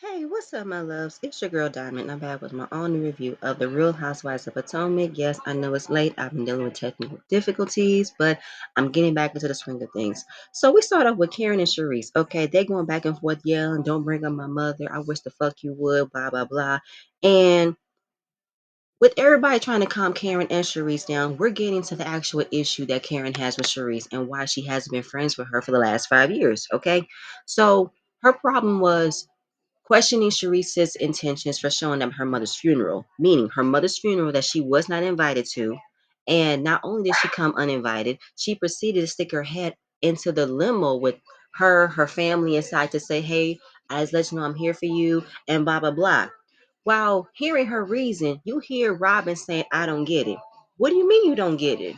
Hey, what's up, my loves? It's your girl Diamond. I'm back with my own review of the Real Housewives of Potomac. Yes, I know it's late. I've been dealing with technical difficulties, but I'm getting back into the swing of things. So we start off with Karen and Sharice. Okay, they're going back and forth yelling, "Don't bring up my mother. I wish the fuck you would." Blah blah blah. And with everybody trying to calm Karen and Sharice down, we're getting to the actual issue that Karen has with Sharice and why she hasn't been friends with her for the last 5 years. Okay, so her problem was questioning Sharice's intentions for showing up at her mother's funeral, meaning her mother's funeral that she was not invited to. And not only did she come uninvited, she proceeded to stick her head into the limo with her family inside to say, "Hey, I just let you know I'm here for you," and blah, blah, blah. While hearing her reason, you hear Robyn saying, "I don't get it." What do you mean you don't get it?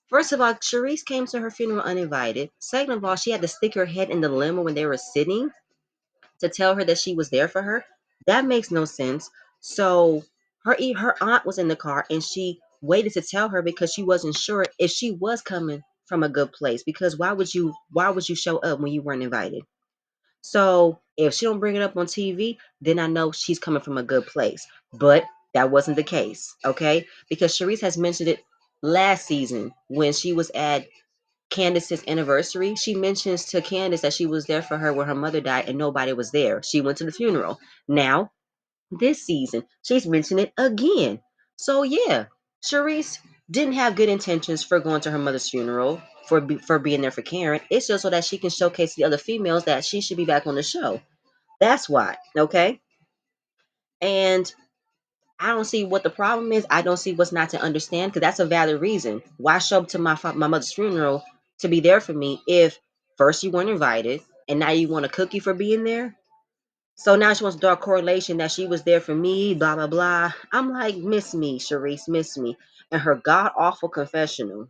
First of all, Sharice came to her funeral uninvited. Second of all, she had to stick her head in the limo when they were sitting to tell her that she was there for her. That makes no sense. So her aunt was in the car and she waited to tell her because she wasn't sure if she was coming from a good place. Because why would you show up when you weren't invited? So if she don't bring it up on TV, then I know she's coming from a good place. But that wasn't the case, okay? Because Sharice has mentioned it last season when she was at Candace's anniversary. She mentions to Candace that she was there for her when her mother died and nobody was there. She went to the funeral. Now, this season, she's mentioned it again. So yeah, Sharice didn't have good intentions for going to her mother's funeral for being there for Karen. It's just so that she can showcase the other females that she should be back on the show. That's why, okay? And I don't see what the problem is. I don't see what's not to understand because that's a valid reason. Why show up to my mother's funeral to be there for me if first you weren't invited and now you want a cookie for being there? So now she wants to draw a correlation that she was there for me, blah blah blah. I'm like, miss me, Sharice, miss me, and her god awful confessional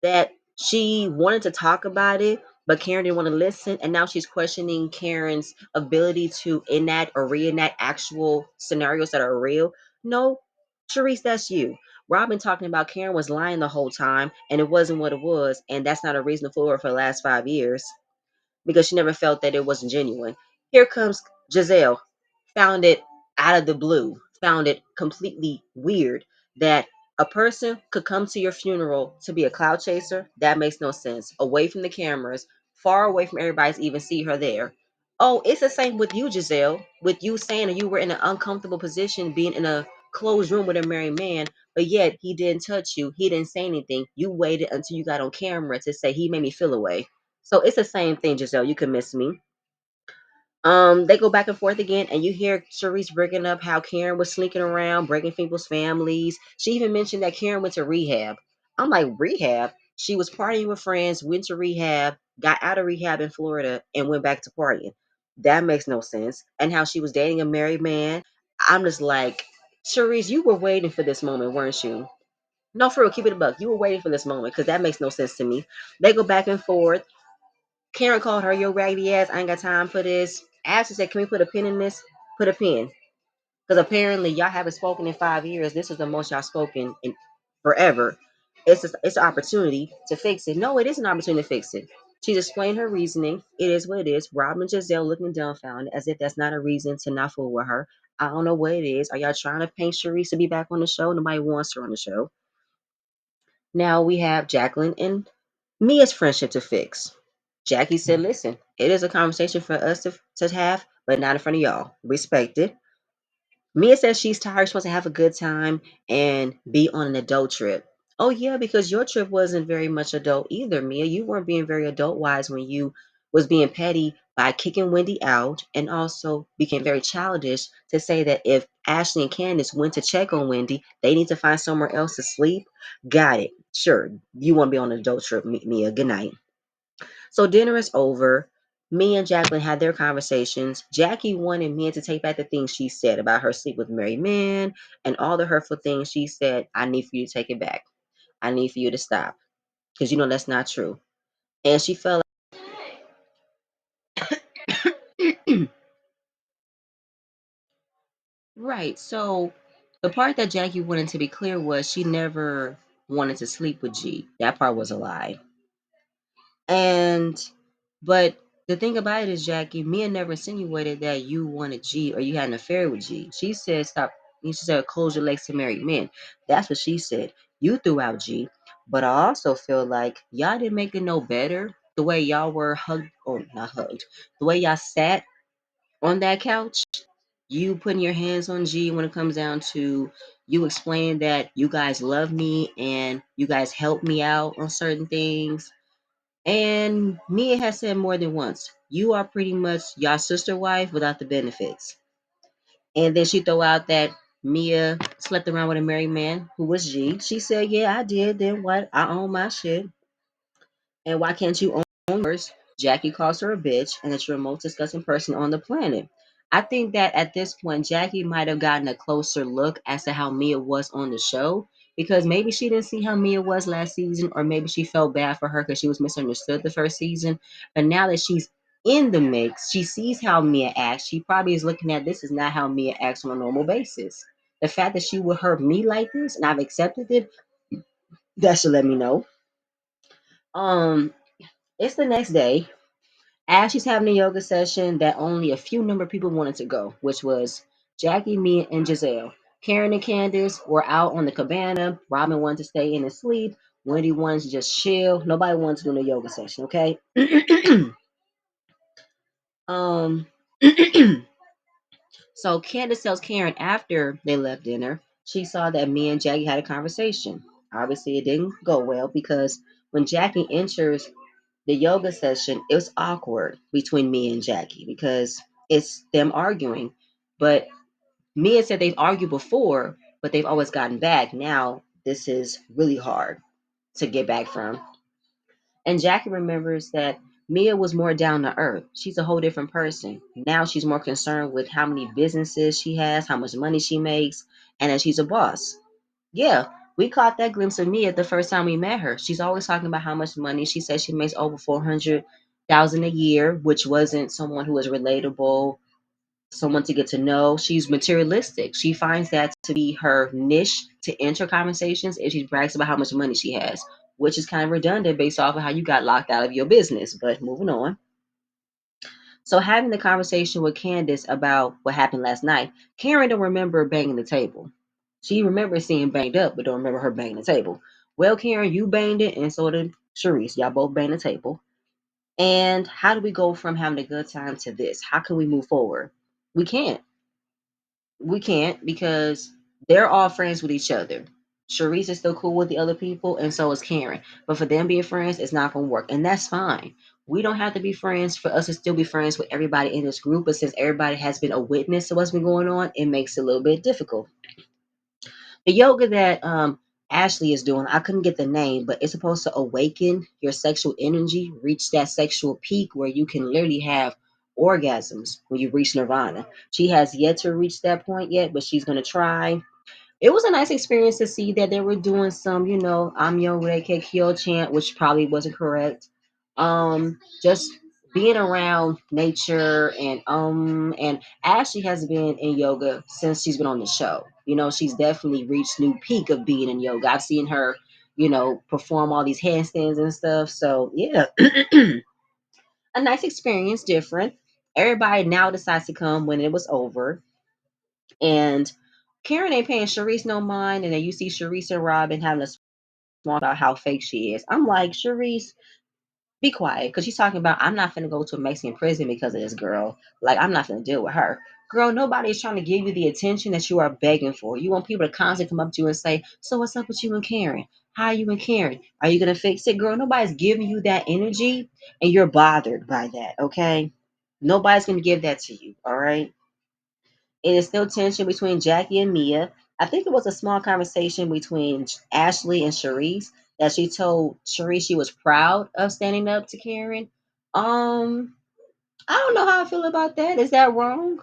that she wanted to talk about it, but Karen didn't want to listen. And now she's questioning Karen's ability to enact or reenact actual scenarios that are real. No, Sharice, that's you. Robyn talking about Karen was lying the whole time and it wasn't what it was. And that's not a reason to fool her for the last 5 years because she never felt that it wasn't genuine. Here comes Giselle, found it out of the blue, found it completely weird that a person could come to your funeral to be a cloud chaser. That makes no sense. Away from the cameras, far away from everybody to even see her there. Oh, it's the same with you, Giselle, with you saying that you were in an uncomfortable position being in a closed room with a married man, but yet he didn't touch you. He didn't say anything. You waited until you got on camera to say he made me feel away. So it's the same thing, Giselle. You can miss me. They go back and forth again, and you hear Sharice bringing up how Karen was sneaking around, breaking people's families. She even mentioned that Karen went to rehab. I'm like, rehab? She was partying with friends, went to rehab, got out of rehab in Florida, and went back to partying. That makes no sense. And how she was dating a married man. I'm just like, Sharice, you were waiting for this moment, weren't you? No, for real, keep it a buck. You were waiting for this moment because that makes no sense to me. They go back and forth. Karen called her, "Yo, raggedy ass, I ain't got time for this." Ashley said, "Can we put a pin in this?" Put a pin. Because apparently y'all haven't spoken in 5 years. This is the most y'all spoken in forever. It's an opportunity to fix it. No, it is an opportunity to fix it. She's explained her reasoning. It is what it is. Robyn and Giselle looking dumbfounded as if that's not a reason to not fool with her. I don't know what it is. Are y'all trying to paint Sharice to be back on the show? Nobody wants her on the show. Now we have Jacqueline and Mia's friendship to fix. Jackie said, "Listen, it is a conversation for us to have, but not in front of y'all. Respect it." Mia says she's tired. She wants to have a good time and be on an adult trip. Oh, yeah, because your trip wasn't very much adult either, Mia. You weren't being very adult wise when you was being petty by kicking Wendy out and also became very childish to say that if Ashley and Candace went to check on Wendy, they need to find somewhere else to sleep. Got it. Sure. You want to be on an adult trip, Mia. Good night. So dinner is over. Me and Jacqueline had their conversations. Jackie wanted Mia to take back the things she said about her sleep with married men and all the hurtful things she said. I need for you to take it back. I need for you to stop because you know that's not true. And she felt like, right. So the part that Jackie wanted to be clear was she never wanted to sleep with G. That part was a lie. And but The thing about it is, Jackie, Mia never insinuated that you wanted G or you had an affair with G. She said, stop. She said, close your legs to married men. That's what she said. You threw out G. But I also feel like y'all didn't make it no better. The way y'all were hugged, or not hugged, the way y'all sat on that couch, you putting your hands on G when it comes down to you explaining that you guys love me and you guys help me out on certain things. And Mia has said more than once, you are pretty much your sister wife without the benefits. And then she throw out that Mia slept around with a married man who was G. She said, yeah, I did. Then what? I own my shit. And why can't you own yours? Jackie calls her a bitch and that you're the most disgusting person on the planet. I think that at this point, Jackie might have gotten a closer look as to how Mia was on the show because maybe she didn't see how Mia was last season, or maybe she felt bad for her because she was misunderstood the first season. But now that she's in the mix, she sees how Mia acts. She probably is looking at this is not how Mia acts on a normal basis. The fact that she would hurt me like this and I've accepted it, that should let me know. Um, it's the next day. Ashley's having a yoga session that only a few number of people wanted to go, which was Jackie, me, and Giselle. Karen and Candace were out on the cabana. Robyn wanted to stay in and sleep. Wendy wanted to just chill. Nobody wanted to do a yoga session, okay? um so Candace tells Karen after they left dinner, she saw that me and Jackie had a conversation. Obviously it didn't go well because when Jackie enters the yoga session, it was awkward between me and Jackie because it's them arguing. But Mia said they've argued before, but they've always gotten back. Now this is really hard to get back from. And Jackie remembers that Mia was more down to earth. She's a whole different person. Now she's more concerned with how many businesses she has, how much money she makes, and that she's a boss. Yeah, we caught that glimpse of Mia the first time we met her. She's always talking about how much money. She says she makes over 400,000 a year, which wasn't someone who was relatable, someone to get to know. She's materialistic. She finds that to be her niche to enter conversations, and she brags about how much money she has, which is kind of redundant based off of how you got locked out of your business. But moving on. So having the conversation with Candace about what happened last night, Karen don't remember banging the table. She remembers seeing banged up, but don't remember her banging the table. Well, Karen, you banged it, and so did Sharice. Y'all both banged the table. And how do we go from having a good time to this? How can we move forward? We can't. We can't because they're all friends with each other. Sharice is still cool with the other people, and so is Karen. But for them being friends, it's not going to work, and that's fine. We don't have to be friends for us to still be friends with everybody in this group. But since everybody has been a witness to what's been going on, it makes it a little bit difficult. The yoga that Ashley is doing, I couldn't get the name, but it's supposed to awaken your sexual energy, reach that sexual peak where you can literally have orgasms when you reach nirvana. She has yet to reach that point yet, but she's going to try. It was a nice experience to see that they were doing some, I'm your Reiki Kyo chant, which probably wasn't correct. Just being around nature and Ashley has been in yoga since she's been on the show. She's definitely reached new peak of being in yoga. I've seen her, perform all these handstands and stuff. So yeah, a nice experience, different. Everybody now decides to come when it was over. And Karen ain't paying Sharice no mind, and then you see Sharice and Robyn having a small about how fake she is. I'm like, Sharice, be quiet, because she's talking about I'm not finna go to a Mexican prison because of this girl. Like, I'm not finna deal with her. Girl, nobody is trying to give you the attention that you are begging for. You want people to constantly come up to you and say, so what's up with you and Karen? How are you and Karen? Are you gonna fix it? Girl, nobody's giving you that energy, and you're bothered by that, okay? Nobody's gonna give that to you, all right? It is still tension between Jackie and Mia. I think it was a small conversation between Ashley and Sharice that she told Sharice she was proud of standing up to Karen. Um, I don't know how I feel about that. Is that wrong?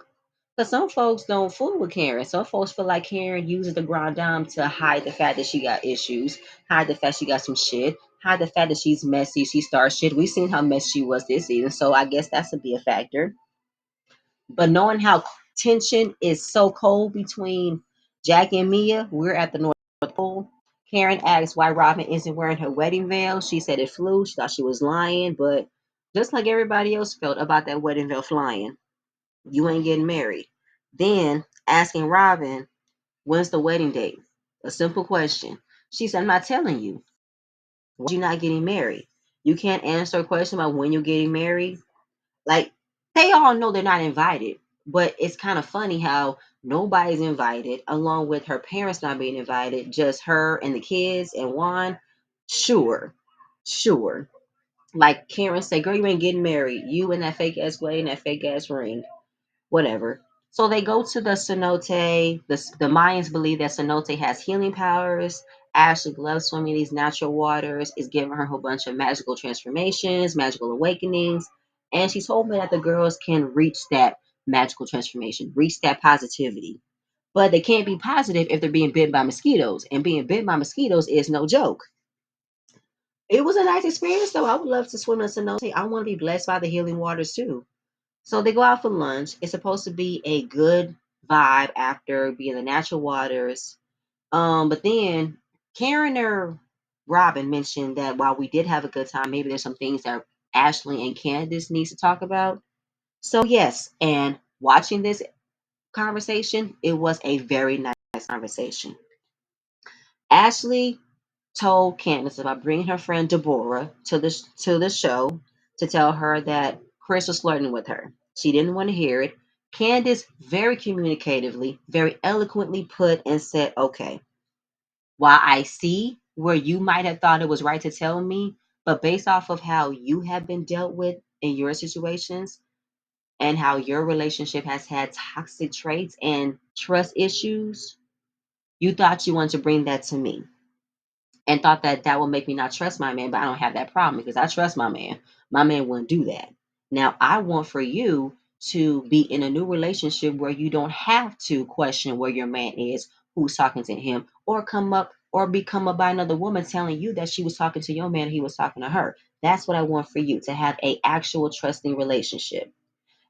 Because some folks don't fool with Karen. Some folks feel like Karen uses the grand dame to hide the fact that she got issues, hide the fact she got some shit, hide the fact that she's messy, she starts shit. We've seen how messy she was this season, so I guess that's to be a factor. But knowing how tension is so cold between Jackie and Mia, we're at the North Pole. Karen asks why Robyn isn't wearing her wedding veil. She said it flew. She thought she was lying, but just like everybody else felt about that wedding veil flying. You ain't getting married. Then asking Robyn, when's the wedding date? A simple question. She said, I'm not telling you. Why you not getting married? You can't answer a question about when you're getting married. Like, they all know they're not invited, but it's kind of funny how nobody's invited, along with her parents not being invited, just her and the kids and Juan. Sure, sure. Like Karen said, girl, you ain't getting married. You and that fake ass wedding, that fake ass ring, whatever. So they go to the cenote. The Mayans believe that cenote has healing powers. Ashley loves swimming in these natural waters. Is giving her a whole bunch of magical transformations, magical awakenings, and she told me that the girls can reach that magical transformation, reach that positivity. But they can't be positive if they're being bitten by mosquitoes, and being bitten by mosquitoes is no joke. It was a nice experience, though. I would love to swim in a cenote. I want to be blessed by the healing waters too. So they go out for lunch. It's supposed to be a good vibe after being in the natural waters. But then Karen or Robyn mentioned that while we did have a good time, maybe there's some things that Ashley and Candace needs to talk about. So yes, and watching this conversation, it was a very nice conversation. Ashley told Candace about bringing her friend Deborah to the show to tell her that Chris was flirting with her. She didn't want to hear it. Candace very communicatively, very eloquently put and said, "Okay, while I see where you might have thought it was right to tell me, but based off of how you have been dealt with in your situations and how your relationship has had toxic traits and trust issues, you thought you wanted to bring that to me." And thought that that would make me not trust my man, but I don't have that problem because I trust my man. My man wouldn't do that. Now, I want for you to be in a new relationship where you don't have to question where your man is, who's talking to him, or come up or become up by another woman telling you that she was talking to your man and he was talking to her. That's what I want for you, to have a actual trusting relationship.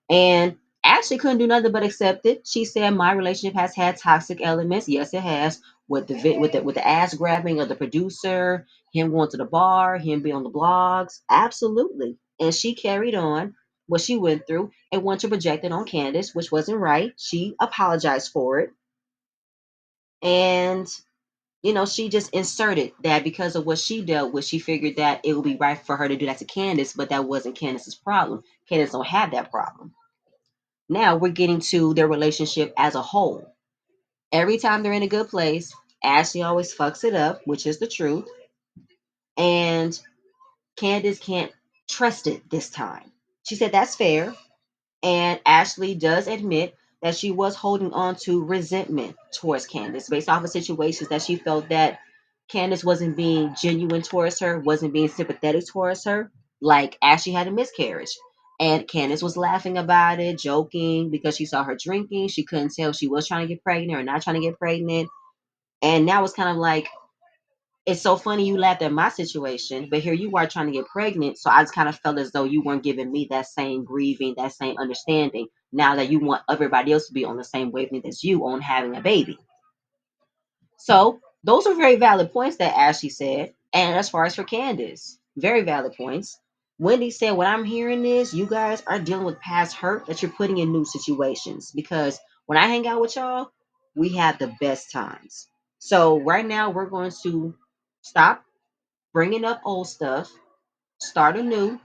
And Ashley couldn't do nothing but accept it. She said, "My relationship has had toxic elements. Yes, it has. With the ass grabbing of the producer, him going to the bar, him being on the blogs, absolutely." And she carried on what she went through and wanted to project it on Candace, which wasn't right. She apologized for it, and she just inserted that because of what she dealt with, she figured that it would be right for her to do that to Candace, but that wasn't Candace's problem. Candace don't have that problem. Now we're getting to their relationship as a whole. Every time they're in a good place, Ashley always fucks it up, which is the truth. And Candace can't trust it this time. She said that's fair. And Ashley does admit that she was holding on to resentment towards Candace based off of situations that she felt that Candace wasn't being genuine towards her, wasn't being sympathetic towards her. Like Ashley had a miscarriage. And Candace was laughing about it, joking because she saw her drinking. She couldn't tell if she was trying to get pregnant or not trying to get pregnant. And now it's kind of like, it's so funny you laughed at my situation, but here you are trying to get pregnant. So I just kind of felt as though you weren't giving me that same grieving, that same understanding. Now that you want everybody else to be on the same wavelength as you on having a baby. So those are very valid points that Ashley said. And as far as for Candace, very valid points. Wendy said, what I'm hearing is you guys are dealing with past hurt that you're putting in new situations. Because when I hang out with y'all, we have the best times. So right now we're going to stop bringing up old stuff, start anew,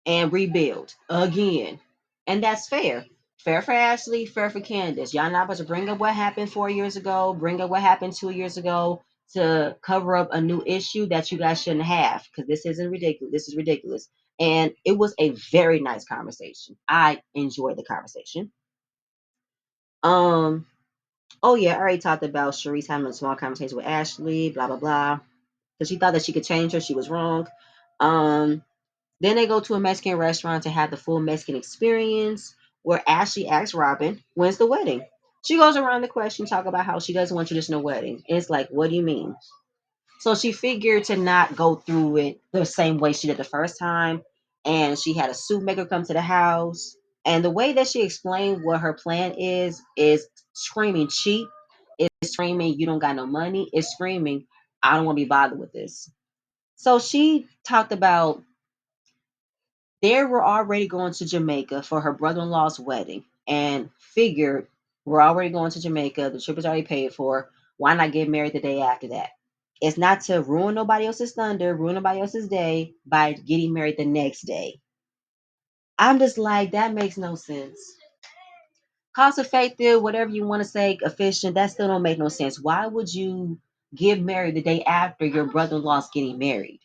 and rebuild again. And that's fair. Fair for Ashley, fair for Candace. Y'all not about to bring up what happened 4 years ago, bring up what happened 2 years ago to cover up a new issue that you guys shouldn't have, because this isn't ridiculous. This is ridiculous. And it was a very nice conversation. I enjoyed the conversation. Um, oh yeah, I already talked about Sharice having a small conversation with Ashley, blah blah blah. Because she thought that she could change her. She was wrong. Um, Then they go to a Mexican restaurant to have the full Mexican experience, where Ashley asks Robyn, when's the wedding? She goes around the question, talk about how she doesn't want traditional wedding. And it's like, what do you mean? So she figured to not go through it the same way she did the first time. And she had a soup maker come to the house. And the way that she explained what her plan is screaming cheap, is screaming, you don't got no money, is screaming, I don't want to be bothered with this. So she talked about They were already going to Jamaica for her brother-in-law's wedding and figured we're already going to Jamaica. The trip is already paid for. Why not get married the day after that? It's not to ruin nobody else's thunder, ruin nobody else's day by getting married the next day. I'm just like, that makes no sense. Cost effective, whatever you want to say, efficient, that still don't make no sense. Why would you get married the day after your brother-in-law's getting married?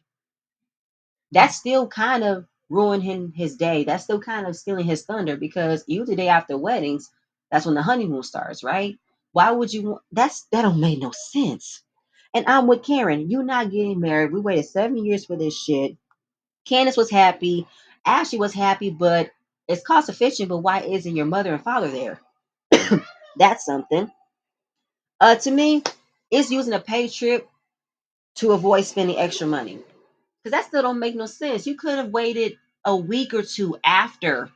That's still kind of ruining his day. That's still kind of stealing his thunder because usually the day after weddings, that's when the honeymoon starts, right? Why would you that don't make no sense. And I'm with Karen. You're not getting married. We waited 7 years for this shit. Candace was happy. Ashley was happy, but it's cost efficient, but why isn't your mother and father there? That's something. To me, it's using a pay trip to avoid spending extra money. Because that still don't make no sense. You could have waited a week or two after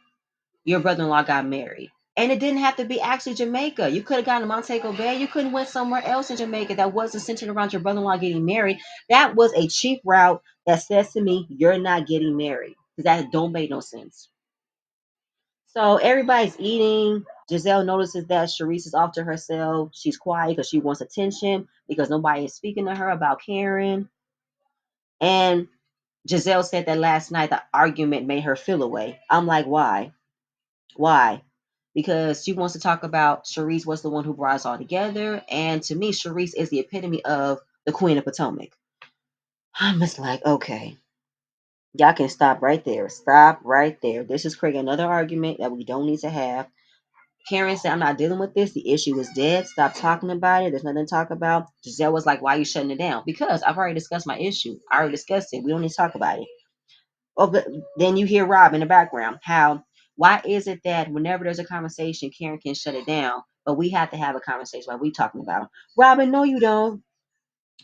your brother-in-law got married. And it didn't have to be actually Jamaica. You could have gone to Montego Bay. You couldn't went somewhere else in Jamaica that wasn't centered around your brother-in-law getting married. That was a cheap route that says to me, you're not getting married. Because that don't make no sense. So everybody's eating. Giselle notices that Sharice is off to herself. She's quiet because she wants attention because nobody is speaking to her about Karen. And Giselle said that last night the argument made her feel away. I'm like, why? Why? Because she wants to talk about Sharice was the one who brought us all together. And to me, Sharice is the epitome of the Queen of Potomac. I'm just like, okay, y'all can stop right there. Stop right there. This is creating another argument that we don't need to have. Karen said, I'm not dealing with this. The issue is dead. Stop talking about it. There's nothing to talk about. Giselle was like, why are you shutting it down? Because I've already discussed my issue. I already discussed it. We don't need to talk about it. Oh, but then you hear Rob in the background. Why is it that whenever there's a conversation, Karen can shut it down, but we have to have a conversation? What we talking about? Robyn, no, you don't.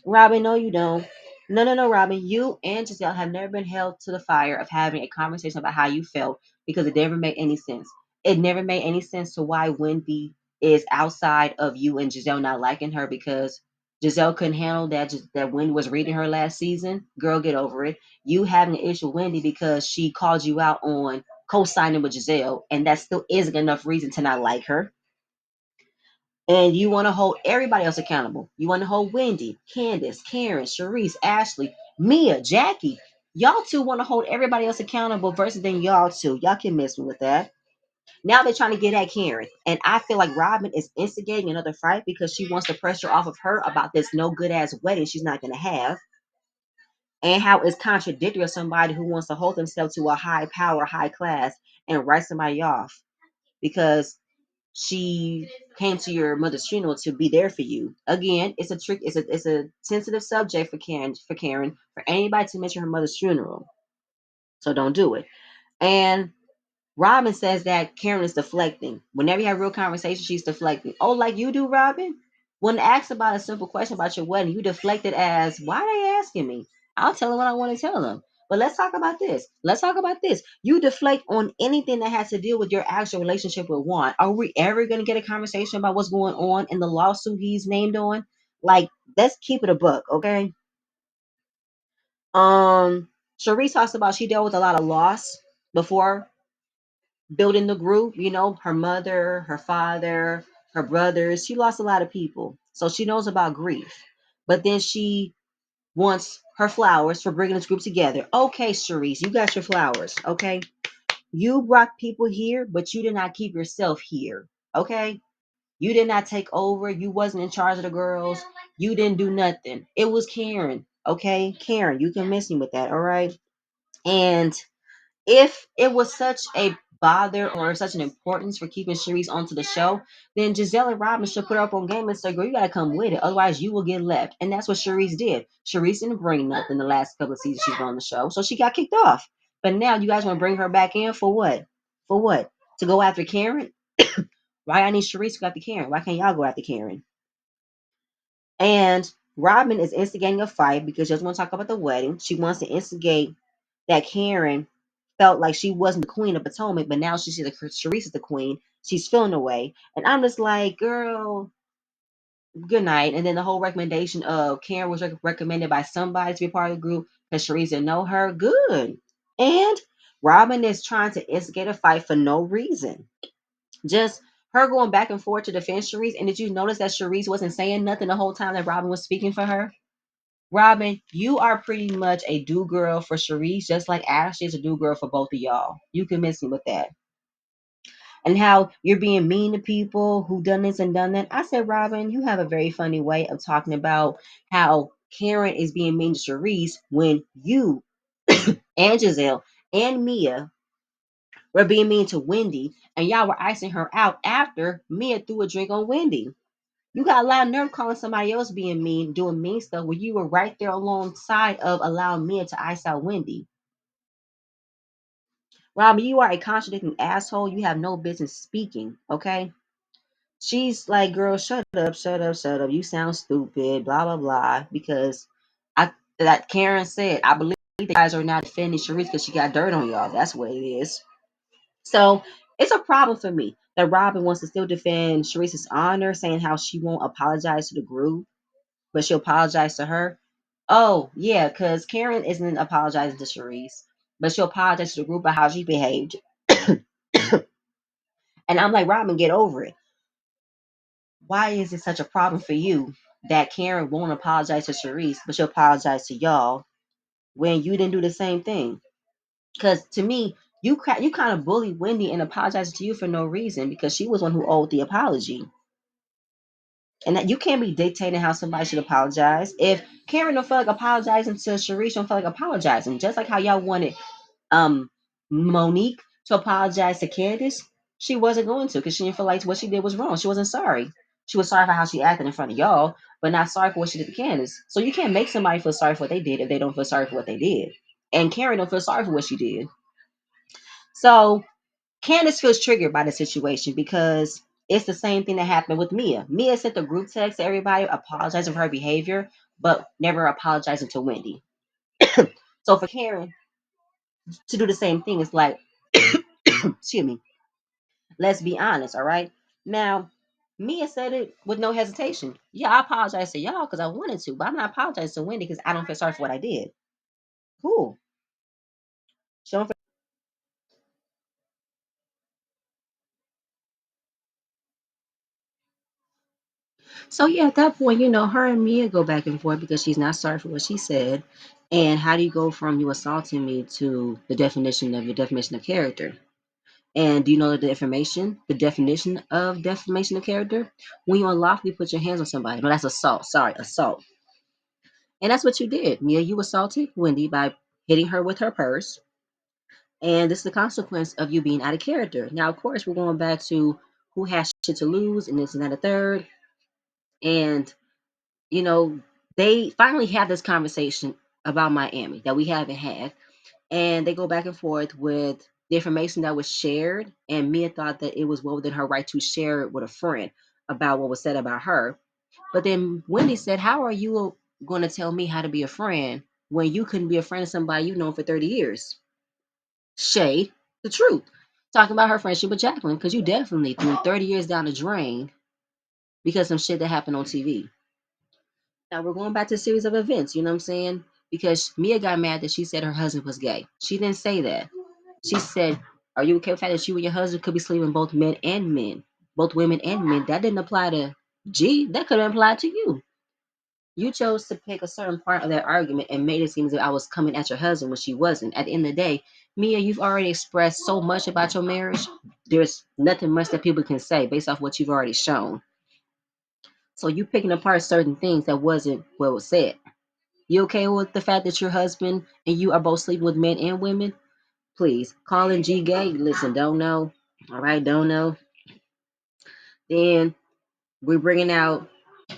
Robyn, no, you don't. No, no, no, Robyn. You and Giselle have never been held to the fire of having a conversation about how you felt because it never made any sense. It never made any sense to why Wendy is outside of you and Giselle not liking her because Giselle couldn't handle that Wendy was reading her last season. Girl, get over it. You having an issue with Wendy because she called you out on co-signing with Giselle, and that still isn't enough reason to not like her. And you want to hold everybody else accountable. You want to hold Wendy, Candace, Karen, Sharice, Ashley, Mia, Jackie. Y'all two want to hold everybody else accountable versus then y'all two. Y'all can miss me with that. Now they're trying to get at Karen. And I feel like Robyn is instigating another fight because she wants the pressure off of her about this no good ass wedding she's not going to have. And how it's contradictory of somebody who wants to hold themselves to a high power, high class, and write somebody off because she came to your mother's funeral to be there for you. Again, it's a trick. It's a sensitive subject for Karen for anybody to mention her mother's funeral. So don't do it. And Robyn says that Karen is deflecting. Whenever you have real conversation, she's deflecting. Oh, like you do, Robyn? When asked about a simple question about your wedding, you deflect it as, why are they asking me? I'll tell them what I want to tell them. But let's talk about this. Let's talk about this. You deflect on anything that has to deal with your actual relationship with Juan. Are we ever going to get a conversation about what's going on in the lawsuit he's named on? Like, let's keep it a buck, okay? Sharice talks about she dealt with a lot of loss before building the group, her mother, her father, her brothers. She lost a lot of people. So she knows about grief. But then she wants her flowers for bringing this group together. Okay, Sharice, you got your flowers. Okay. You brought people here, but you did not keep yourself here. Okay. You did not take over. You wasn't in charge of the girls. You didn't do nothing. It was Karen. Okay. Karen, you can miss me with that. All right. And if it was such a bother or such an importance for keeping Sharice onto the show, then Giselle and Robyn should put her up on game and say, girl, you gotta come with it. Otherwise you will get left. And that's what Sharice did. Sharice didn't bring nothing the last couple of seasons she's been on the show. So she got kicked off. But now you guys want to bring her back in for what? For what? To go after Karen? Why I need Sharice to go after Karen? Why can't y'all go after Karen? And Robyn is instigating a fight because she doesn't want to talk about the wedding. She wants to instigate that Karen felt like she wasn't the queen of Potomac, but now she sees that Sharice is the queen. She's feeling away. And I'm just like, girl, good night. And then the whole recommendation of Karen was recommended by somebody to be part of the group because Sharice didn't know her. Good. And Robyn is trying to instigate a fight for no reason. Just her going back and forth to defend Sharice. And did you notice that Sharice wasn't saying nothing the whole time that Robyn was speaking for her? Robyn, you are pretty much a do girl for Sharice, just like Ashley is a do girl for both of y'all. You convince me with that. And how you're being mean to people who done this and done that. I said, Robyn, you have a very funny way of talking about how Karen is being mean to Sharice when you and Giselle and Mia were being mean to Wendy, and y'all were icing her out after Mia threw a drink on Wendy. You got a lot of nerve calling somebody else being mean, doing mean stuff when you were right there alongside of allowing Mia to ice out Wendy. Robyn, you are a contradicting asshole. You have no business speaking, okay? She's like, girl, shut up, shut up, shut up. You sound stupid, blah, blah, blah. Because that Karen said, I believe the guys are not defending Sharice because she got dirt on y'all. That's what it is. So it's a problem for me that Robyn wants to still defend Sharice's honor, saying how she won't apologize to the group, but she'll apologize to her. Oh, yeah, because Karen isn't apologizing to Sharice, but she'll apologize to the group about how she behaved. And I'm like, Robyn, get over it. Why is it such a problem for you that Karen won't apologize to Sharice, but she'll apologize to y'all when you didn't do the same thing? Because to me, you kind of bullied Wendy and apologized to you for no reason because she was one who owed the apology. And that you can't be dictating how somebody should apologize. If Karen don't feel like apologizing to Sharice, don't feel like apologizing. Just like how y'all wanted um Monique to apologize to Candace, she wasn't going to because she didn't feel like what she did was wrong. She wasn't sorry. She was sorry for how she acted in front of y'all, but not sorry for what she did to Candace. So you can't make somebody feel sorry for what they did if they don't feel sorry for what they did. And Karen don't feel sorry for what she did. So Candace feels triggered by the situation because it's the same thing that happened with Mia. Mia sent a group text to everybody apologizing for her behavior, but never apologizing to Wendy. So for Karen to do the same thing, it's like, excuse me, let's be honest, all right? Now, Mia said it with no hesitation. Yeah, I apologize to y'all because I wanted to, but I'm not apologizing to Wendy because I don't feel sorry for what I did. Cool. She don't feel- So yeah, at that point, her and Mia go back and forth because she's not sorry for what she said. And how do you go from you assaulting me to the definition of your definition of character? And do you know the information, the definition of defamation of character? When you unlawfully put your hands on somebody. No, that's assault. Sorry, assault. And that's what you did. Mia, you assaulted Wendy by hitting her with her purse. And this is the consequence of you being out of character. Now, of course, we're going back to who has shit to lose, and this and that, a third. And, you know, they finally have this conversation about Miami that we haven't had. And they go back and forth with the information that was shared. And Mia thought that it was well within her right to share it with a friend about what was said about her. But then Wendy said, how are you going to tell me how to be a friend when you couldn't be a friend of somebody you've known for 30 years? Shade, the truth. Talking about her friendship with Jacqueline, because you definitely threw 30 years down the drain because some shit that happened on TV. Now we're going back to a series of events, you know what I'm saying? Because Mia got mad that she said her husband was gay. She didn't say that. She said, are you okay with the fact that you and your husband could be sleeping with both men and men? Both women and men. That didn't apply to G. That could have applied to you. You chose to pick a certain part of that argument and made it seem as if I was coming at your husband when she wasn't. At the end of the day, Mia, you've already expressed so much about your marriage. There's nothing much that people can say based off what you've already shown. So you picking apart certain things that wasn't what was said. You okay with the fact that your husband and you are both sleeping with men and women? Please, calling G gay. Listen, don't know. All right, don't know. Then we're bringing out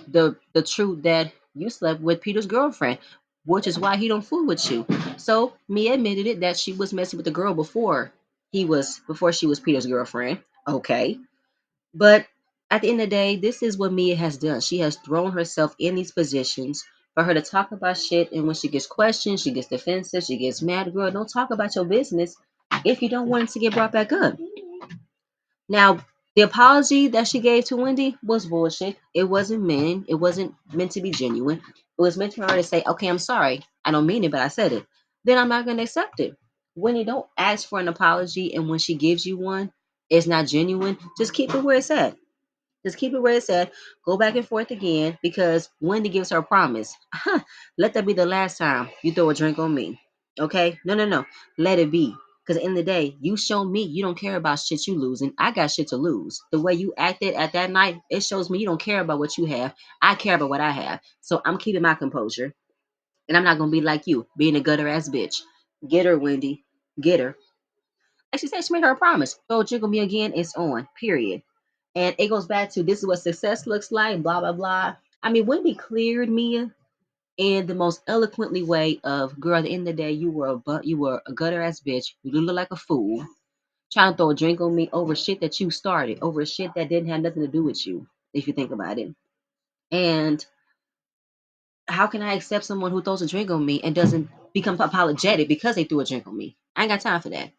the truth that you slept with Peter's girlfriend, which is why he don't fool with you. So Mia admitted it that she was messing with the girl before she was Peter's girlfriend. Okay. But at the end of the day, this is what Mia has done. She has thrown herself in these positions for her to talk about shit, and when she gets questioned, she gets defensive, she gets mad. Girl, don't talk about your business if you don't want it to get brought back up. Now, the apology that she gave to Wendy was bullshit. It wasn't meant. It wasn't meant to be genuine. It was meant for her to say, okay, I'm sorry. I don't mean it, but I said it. Then I'm not going to accept it. When you don't ask for an apology and when she gives you one, it's not genuine, just keep it where it's at. Just keep it where it's at. Go back and forth again because Wendy gives her a promise. Let that be the last time you throw a drink on me. Okay? No, no, no. Let it be. Because at the end of the day, you show me you don't care about shit you losing. I got shit to lose. The way you acted at that night, it shows me you don't care about what you have. I care about what I have. So I'm keeping my composure. And I'm not going to be like you, being a gutter ass bitch. Get her, Wendy. Get her. And she said she made her a promise. Throw a drink on me again, it's on. Period. And it goes back to this is what success looks like, blah, blah, blah. I mean, Wendy cleared Mia in the most eloquently way of, girl, at the end of the day, you were a gutter ass bitch. You look like a fool. Trying to throw a drink on me over shit that you started, over shit that didn't have nothing to do with you, if you think about it. And how can I accept someone who throws a drink on me and doesn't become apologetic because they threw a drink on me? I ain't got time for that.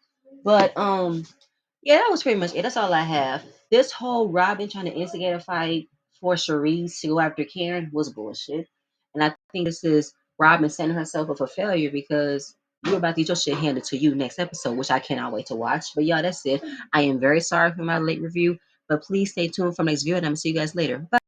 But yeah, that was pretty much it. That's all I have. This whole Robyn trying to instigate a fight for Cherise to go after Karen was bullshit. And I think this is Robyn setting herself up for failure because you're about to get your shit handed to you next episode, which I cannot wait to watch. But yeah, that's it. I am very sorry for my late review, but please stay tuned for next video and I'm gonna see you guys later. Bye.